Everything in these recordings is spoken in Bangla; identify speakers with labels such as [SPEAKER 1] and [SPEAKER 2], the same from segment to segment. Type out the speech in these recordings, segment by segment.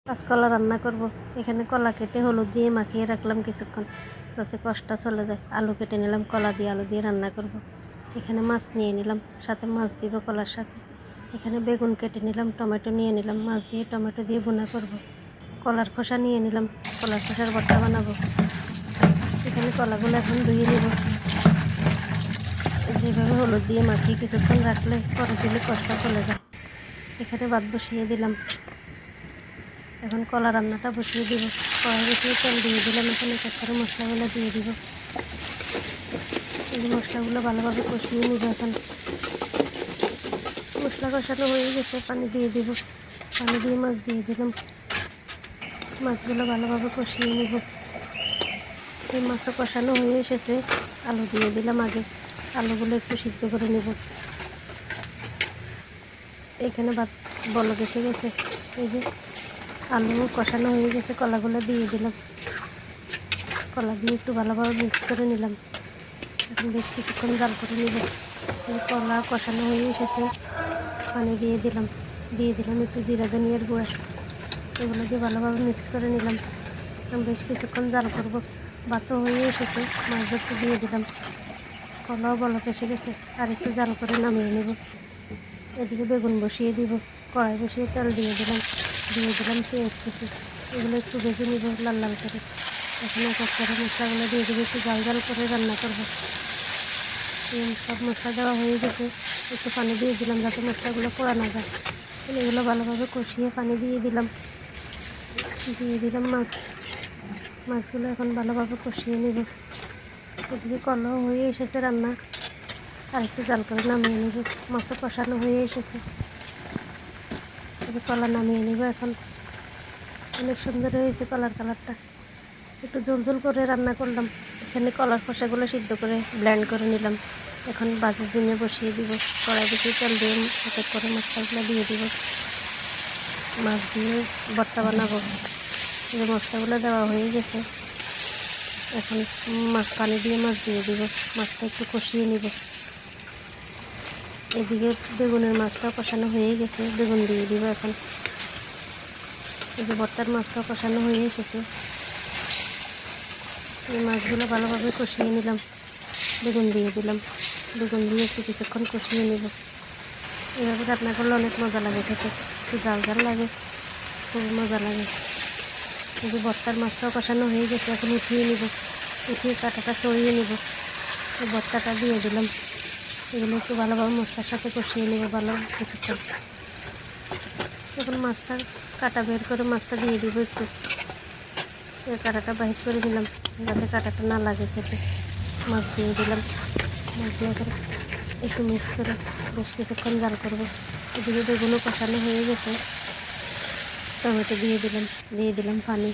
[SPEAKER 1] কাঁচকলা রান্না করব। এখানে কলা কেটে হলুদ দিয়ে মাখিয়ে রাখলাম কিছুক্ষণ যাতে কষটা চলে যায়। আলু কেটে নিলাম, কলা দিয়ে আলু দিয়ে রান্না করব। এখানে মাছ নিয়ে নিলাম, সাথে মাছ দিব কলার সাথে। এখানে বেগুন কেটে নিলাম, টমেটো নিয়ে নিলাম, মাছ দিয়ে টমেটো দিয়ে ভুনা করব। কলার খোসা নিয়ে নিলাম, কলার খোসার ভর্তা বানাবো। এখানে কলাগুলো এখন ধুয়ে নিব। যেভাবে হলুদ দিয়ে মাখিয়ে কিছুক্ষণ রাখলে পরে দিলে কষটা চলে যায়। এখানে ভাত বসিয়ে দিলাম। এখন কলা রান্নাটা বসিয়ে দিব। কড়াই বসিয়ে তেল দিয়ে দিলাম। এখন এক এক করে মশলাগুলো দিয়ে দিব। এই মশলাগুলো ভালোভাবে কষিয়ে নিব। এখন মশলা কষানো হয়ে গেছে, পানি দিয়ে দিব। পানি দিয়ে মাছ দিয়ে দিলাম। মাছগুলো ভালোভাবে কষিয়ে নিব। এই মাছও কষানো হয়ে এসেছে, আলু দিয়ে দিলাম আগে। আলুগুলো একটু সিদ্ধ করে নেব। এখানে ভাত বলক এসে গেছে। এই যে আলু কষানো হয়ে গেছে, কলাগুলো দিয়ে দিলাম। কলা দিয়ে একটু ভালোভাবে মিক্স করে নিলাম। এখন বেশ কিছুক্ষণ জাল করে নিব। কলা কষানো হয়ে এসেছে, পানি দিয়ে দিলাম। একটু জিরা ধনিয়ার গুঁড়া। এগুলো দিয়ে ভালোভাবে মিক্স করে নিলাম। বেশ কিছুক্ষণ জাল করব। ভাতও হয়ে এসেছে, মাছ একটু দিয়ে দিলাম। কলাও বলক এসে গেছে, আর একটু জাল করে নামিয়ে নেব। এদিকে বেগুন বসিয়ে দিব। কড়াই বসিয়ে তেল দিয়ে দিলাম। পেঁয়াজ কুচি। এগুলো একটু ভেজে নিব লাল লাল করে। এখন এক এক করে মশলাগুলো দিয়ে দেবো, একটু জাল জাল করে রান্না করব। সব মশলা দেওয়া হয়ে গেছে, একটু পানি দিয়ে দিলাম যাতে মশলাগুলো পোড়া না যায়। এগুলো ভালোভাবে কষিয়ে পানি দিয়ে দিলাম। মাছগুলো এখন ভালোভাবে কষিয়ে নেব। এদিকে কলাও হয়ে এসেছে রান্না, আর একটু জাল করে নামিয়ে নেব। মাছও কষানো হয়ে এসেছে, কলা নামিয়ে নেব। এখন অনেক সুন্দর হয়েছে কলার কালারটা। একটু ঝোল করে রান্না করলাম। এখানে কলার খোসাগুলো সিদ্ধ করে ব্লেন্ড করে নিলাম। এখন বাজি জিমে বসিয়ে দিব। কড়াই বসিয়ে তেল দিয়ে এক করে মশলাগুলো দিয়ে দিব। মাছ দিয়ে ভর্তা বানাবো। এই মশলাগুলো দেওয়া হয়ে গেছে। এখন পানি দিয়ে মাছ দিয়ে দিব। মাছটা একটু কষিয়ে নিব। এদিকে বেগুনের মাছটাও কষানো হয়ে গেছে, বেগুন দিয়ে দিব। এখন এই যে ভর্তার মাছটাও কষানো হয়ে এসেছে। এই মাছগুলো ভালোভাবে কষিয়ে নিলাম। বেগুন দিয়ে দিলাম। বেগুন দিয়ে একটু কিছুক্ষণ কষিয়ে নেব। এভাবে রান্না করলে অনেক মজা লাগে খেতে। একটু জাল জাল লাগে, খুব মজা লাগে। এই যে ভর্তার মাছটাও কষানো হয়ে গেছে, এখন উঠিয়ে নিব। উঠিয়ে কাঁটাটা সরিয়ে নিব। এই ভর্তাটা দিয়ে দিলাম। এগুলো একটু ভালোভাবে মশলার সাথে কষিয়ে নেব ভালো কিছুক্ষণ। এখন মাছটা কাটা বের করে মাছটা দিয়ে দিব। একটু কাঁটাটা বাহির করে দিলাম যাতে কাঁটাটা না লাগে খেতে। মাছ দিয়ে দিলাম। মাছ দিয়ে করে একটু মিক্স করে বেশ কিছুক্ষণ জাল করবো। এদিকে বেগুনও কষানো হয়ে গেছে, টমেটো দিয়ে দিলাম পানি।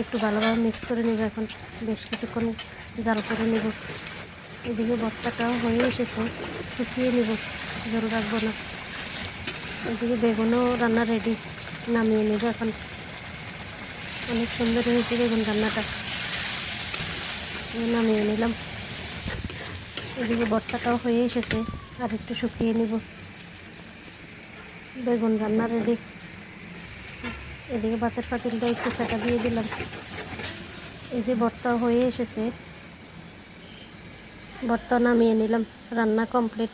[SPEAKER 1] একটু ভালোভাবে মিক্স করে নেব। এখন বেশ কিছুক্ষণ জাল করে নেব। এদিকে ভর্তাটাও হয়ে এসেছে, শুকিয়ে নেব, জল রাখবো না। এদিকে বেগুনও রান্না রেডি, নামিয়ে নেব। এখন অনেক সুন্দর হয়েছে বেগুন রান্নাটা, নামিয়ে নিলাম। এদিকে ভর্তাটাও হয়ে এসেছে, আর একটু শুকিয়ে নেব। বেগুন রান্না রেডি। এদিকে ভাতের পাতিলটা একটু সেটা দিয়ে দিলাম। এই যে ভর্তাও হয়ে এসেছে, ভর্তা নামিয়ে নিলাম। রান্না কমপ্লিট।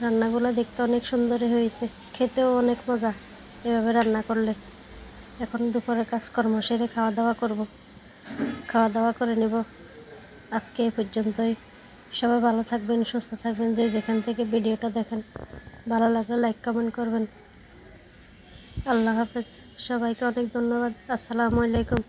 [SPEAKER 1] রান্নাগুলো দেখতে অনেক সুন্দর হয়েছে, খেতেও অনেক মজা এভাবে রান্না করলে। এখন দুপুরে কাজকর্ম সেরে খাওয়া দাওয়া করে নেব। আজকে এই পর্যন্তই। সবাই ভালো থাকবেন, সুস্থ থাকবেন। যে যেখান থেকে ভিডিওটা দেখেন, ভালো লাগলে লাইক কমেন্ট করবেন। আল্লাহ হাফেজ। সবাইকে অনেক ধন্যবাদ। আসসালামু আলাইকুম।